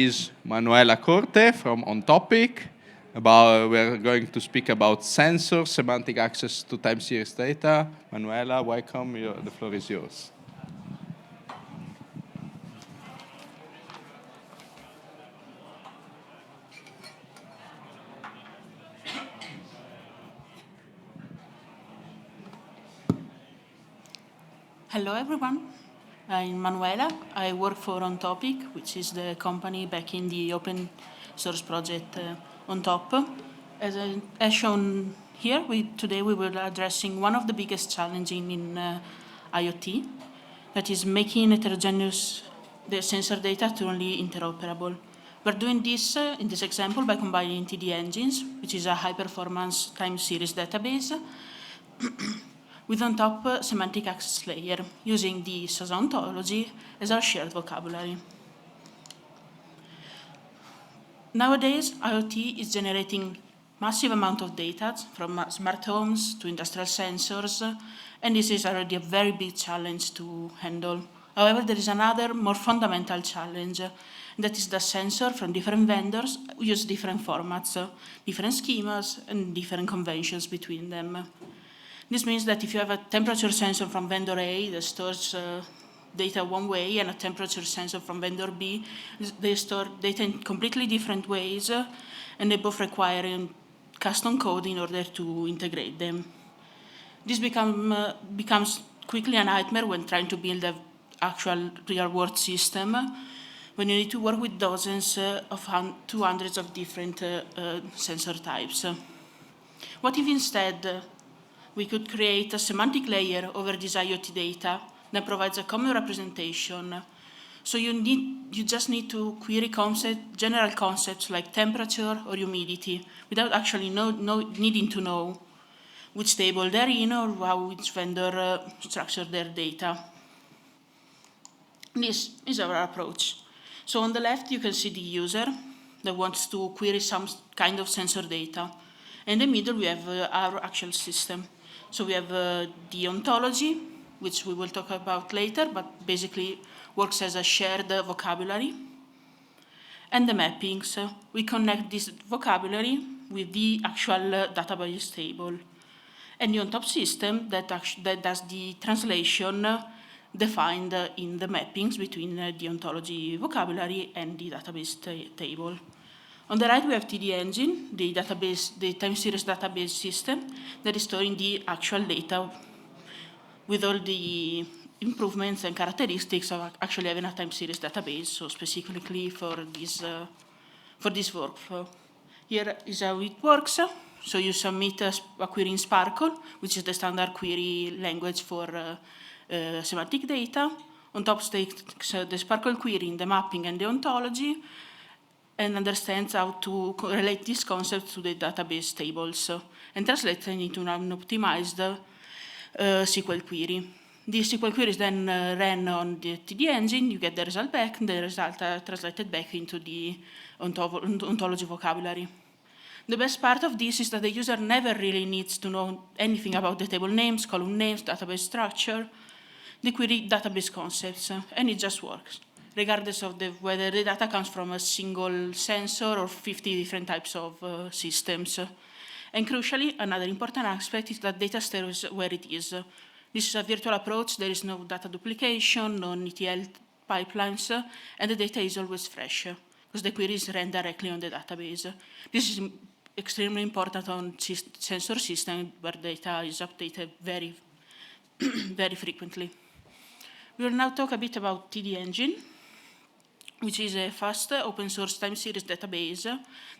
Is Manuela Corte from On Topic. We're going to speak about sensors, semantic access to time series data. Manuela, welcome. The floor is yours. Hello, everyone. I'm Manuela. I work for On Topic, which is the company backing the open source project On Top. As shown here, today we will be addressing one of the biggest challenges in IoT, that is making heterogeneous the sensor data truly interoperable. We're doing this in this example by combining TD engines, which is a high-performance time series database, with on top semantic access layer, using the SAS ontology as our shared vocabulary. Nowadays, IoT is generating massive amount of data from smart homes to industrial sensors, and this is already a very big challenge to handle. However, there is another more fundamental challenge, and that is the sensor from different vendors use different formats, different schemas, and different conventions between them. This means that if you have a temperature sensor from vendor A that stores data one way and a temperature sensor from vendor B, they store data in completely different ways, and they both require custom code in order to integrate them. This becomes quickly a nightmare when trying to build an actual real-world system, when you need to work with dozens to hundreds of different sensor types. What if instead we could create a semantic layer over this IoT data that provides a common representation? So you just need to query general concepts like temperature or humidity without actually needing to know which table they're in or how which vendor structured their data. This is our approach. So on the left, you can see the user that wants to query some kind of sensor data. In the middle, we have our actual system. So we have the ontology, which we will talk about later, but basically works as a shared vocabulary. And the mappings. We connect this vocabulary with the actual database table. And the on-top system that does the translation defined in the mappings between the ontology vocabulary and the database table. On the right, we have TD engine, the time series database system that is storing the actual data with all the improvements and characteristics of actually having a time series database, so specifically for this workflow. Here is how it works. So you submit a query in Sparkle, which is the standard query language for semantic data. On top takes the Sparkle query in the mapping and the ontology, and understands how to relate these concepts to the database tables and translate them into an optimized SQL query. This SQL query is then ran on the TD engine. You get the result back, and the result translated back into the ontology vocabulary. The best part of this is that the user never really needs to know anything about the table names, column names, database structure, the query database concepts, and it just works, regardless of whether the data comes from a single sensor or 50 different types of systems. And crucially, another important aspect is that data stays where it is. This is a virtual approach. There is no data duplication, no ETL pipelines, and the data is always fresh, because the query is ran directly on the database. This is extremely important on sensor systems where data is updated very, very frequently. We will now talk a bit about TD Engine, which is a fast open source time series database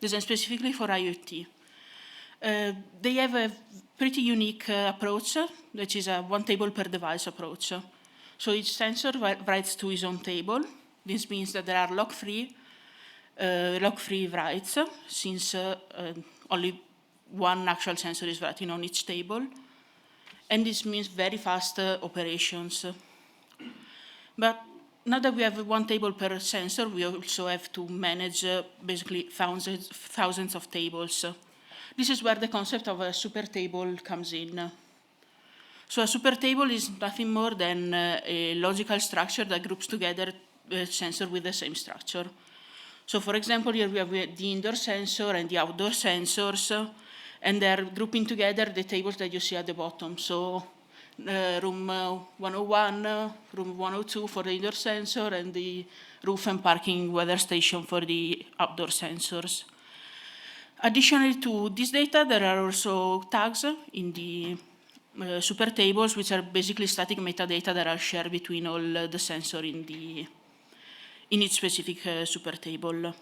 designed specifically for IoT. They have a pretty unique approach, which is a one table per device approach. So each sensor writes to his own table. This means that there are log-free writes, since only one actual sensor is writing on each table. And this means very fast operations. But now that we have one table per sensor, we also have to manage basically thousands of tables. This is where the concept of a super table comes in. So a super table is nothing more than a logical structure that groups together a sensor with the same structure. So for example, here we have the indoor sensor and the outdoor sensors, and they're grouping together the tables that you see at the bottom. So room 101, room 102 for the indoor sensor, and the roof and parking weather station for the outdoor sensors. Additionally to this data, there are also tags in the super tables, which are basically static metadata that are shared between all the sensors in each specific super table.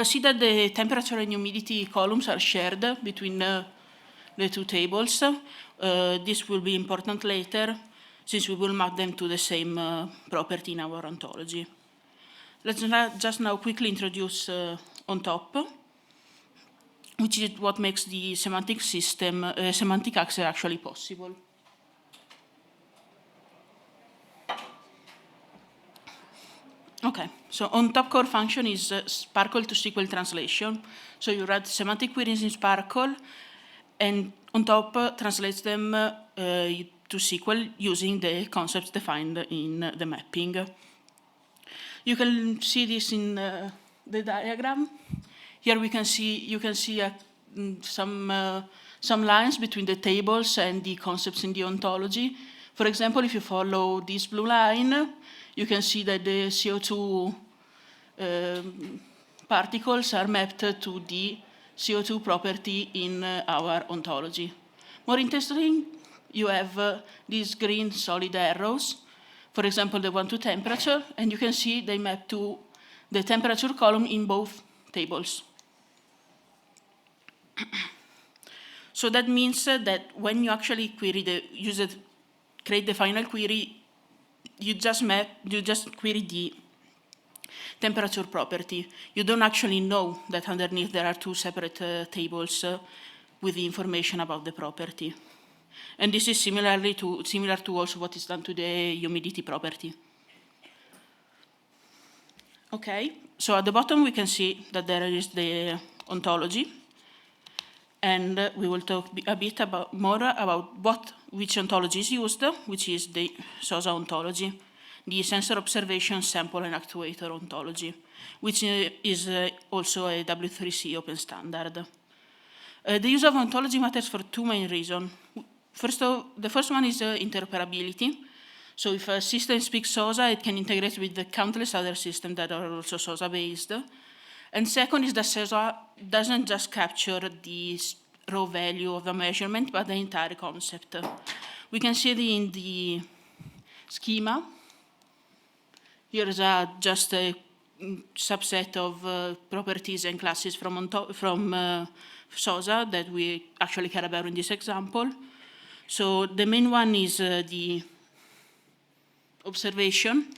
See that the temperature and humidity columns are shared between the two tables. This will be important later, since we will map them to the same property in our ontology. Let's just now quickly introduce on top, which is what makes the semantic system, semantic access actually possible. Okay, so on top core function is Sparkle to SQL translation. So you write semantic queries in Sparkle, and on top translates them to SQL using the concepts defined in the mapping. You can see this in the diagram. Here you can see some lines between the tables and the concepts in the ontology. For example, if you follow this blue line, you can see that the CO2 particles are mapped to the CO2 property in our ontology. More interesting, you have these green solid arrows, for example, the one to temperature, and you can see they map to the temperature column in both tables. So that means that when you actually create the final query, you just query the temperature property. You don't actually know that underneath there are two separate tables with the information about the property. And this is similar to also what is done to the humidity property. Okay, so at the bottom we can see that there is the ontology, and we will talk a bit more about which ontology is used, which is the SOSA ontology, the sensor observation, sample, and actuator ontology, which is also a W3C open standard. The use of ontology matters for two main reasons. The first one is interoperability. So if a system speaks SOSA, it can integrate with the countless other systems that are also SOSA-based. And second is that SOSA doesn't just capture the raw value of the measurement, but the entire concept. We can see it in the schema. Here is just a subset of properties and classes from SOSA that we actually care about in this example. So the main one is the observation,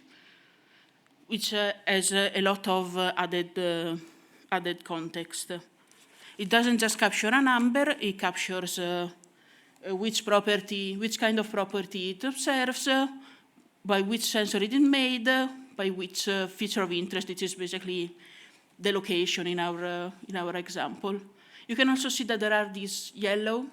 which has a lot of added context. It doesn't just capture a number, it captures which kind of property it observes, by which sensor it is made, by which feature of interest. It is basically the location in our example. You can also see that there are these yellow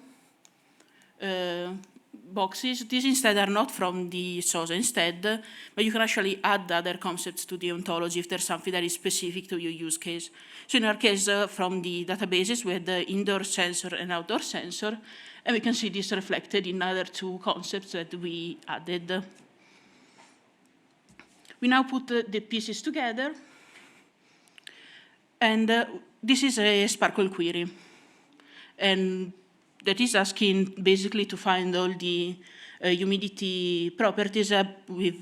boxes. These instead are not from the SOSA instead, but you can actually add other concepts to the ontology if there's something that is specific to your use case. So in our case, from the databases, we had the indoor sensor and outdoor sensor, and we can see this reflected in other two concepts that we added. We now put the pieces together, and this is a Sparkle query. And that is asking basically to find all the humidity properties with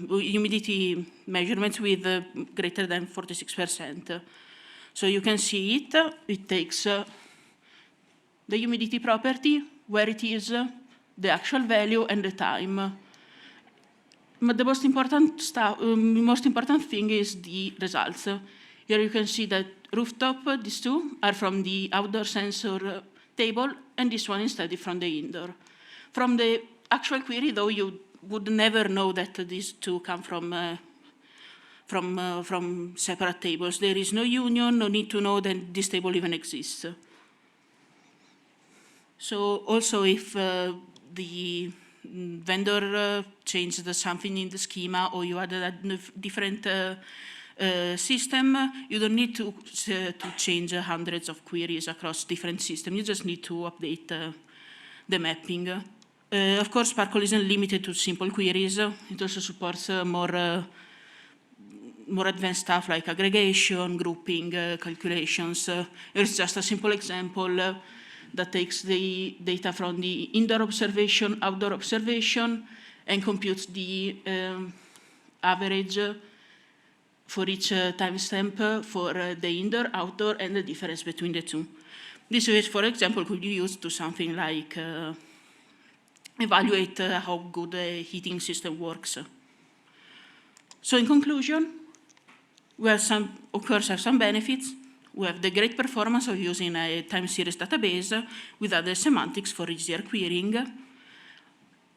humidity measurements with greater than 46%. So you can see it. It takes the humidity property, where it is, the actual value, and the time. But the most important thing is the results. Here you can see that rooftop, these two, are from the outdoor sensor table, and this one instead is from the indoor. From the actual query, though, you would never know that these two come from separate tables. There is no union, no need to know that this table even exists. So also if the vendor changed something in the schema, or you added a different system, you don't need to change hundreds of queries across different systems. You just need to update the mapping. Of course, Sparkle isn't limited to simple queries. It also supports more advanced stuff like aggregation, grouping, calculations. Here's just a simple example that takes the data from the indoor observation, outdoor observation, and computes the average for each timestamp for the indoor, outdoor, and the difference between the two. This is, for example, could be used to something like evaluate how good a heating system works. So in conclusion, we have of course, have some benefits. We have the great performance of using a time series database with other semantics for easier querying.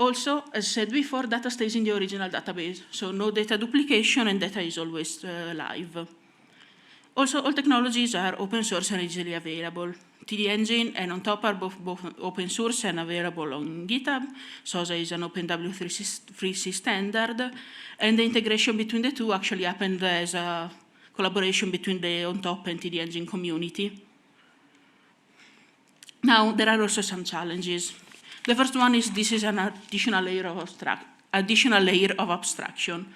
Also, as said before, data stays in the original database, so no data duplication and data is always live. Also, all technologies are open source and easily available. TD Engine and on top are both open source and available on GitHub. SOSA is an OpenW3C standard, and the integration between the two actually happened as a collaboration between the on top and TD Engine community. Now, there are also some challenges. The first one is this is an additional layer of abstraction,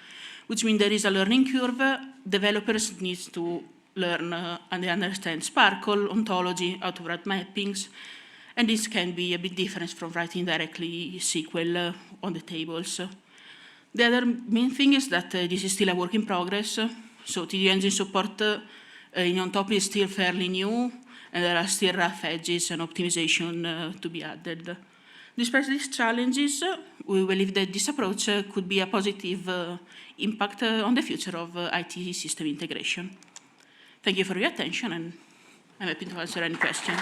which means there is a learning curve. Developers need to learn and understand Sparkle, ontology, how to write mappings, and this can be a bit different from writing directly SQL on the tables. The other main thing is that this is still a work in progress, so TD Engine support in on top is still fairly new, and there are still rough edges and optimization to be added. Despite these challenges, we believe that this approach could be a positive impact on the future of IT system integration. Thank you for your attention, and I'm happy to answer any questions.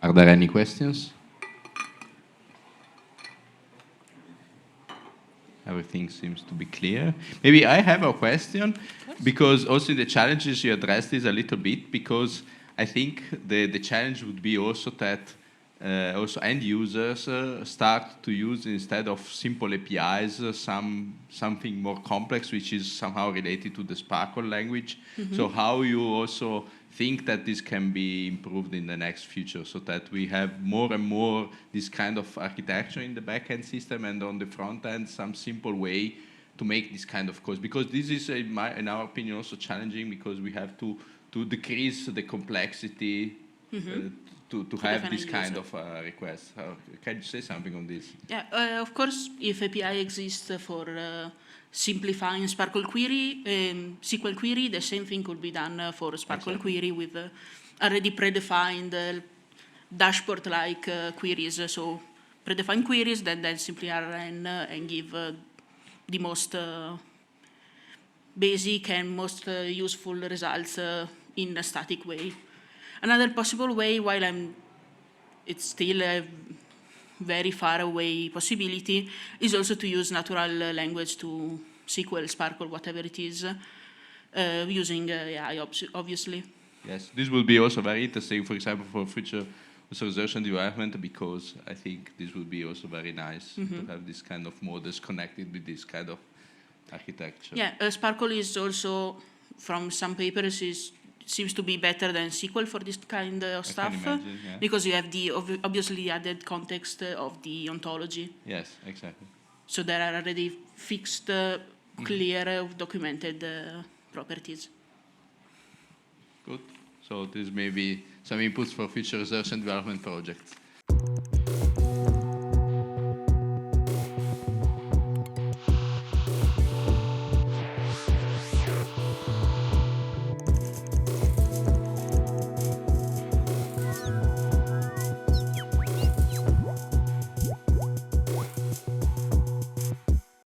Are there any questions? Everything seems to be clear. Maybe I have a question, because also the challenges you addressed this a little bit, because I think the challenge would be also that also end users start to use, instead of simple APIs, something more complex, which is somehow related to the Sparkle language. Mm-hmm. So how you also think that this can be improved in the next future, so that we have more and more this kind of architecture in the backend system, and on the front end some simple way to make this kind of code. Because this is, in our opinion, also challenging, because we have to decrease the complexity. Mm-hmm. To have this kind of request. Can you say something on this? Yeah, of course, if API exists for simplifying Sparkle query, SQL query, the same thing could be done for Sparkle query with already predefined dashboard-like queries. So predefined queries that then simply run and give the most basic and most useful results in a static way. Another possible way, while it's still a very far away possibility, is also to use natural language to SQL, Sparkle, whatever it is, using AI, obviously. Yes, this will be also very interesting, for example, for future research and development, because I think this would be also very nice to have this kind of models connected with this kind of architecture. Yeah, Sparkle is also, from some papers, seems to be better than SQL for this kind of stuff, imagine, yeah. Because you have the obviously added context of the ontology. Yes, exactly. So there are already fixed, clear, documented properties. Good. So this may be some inputs for future research and development projects.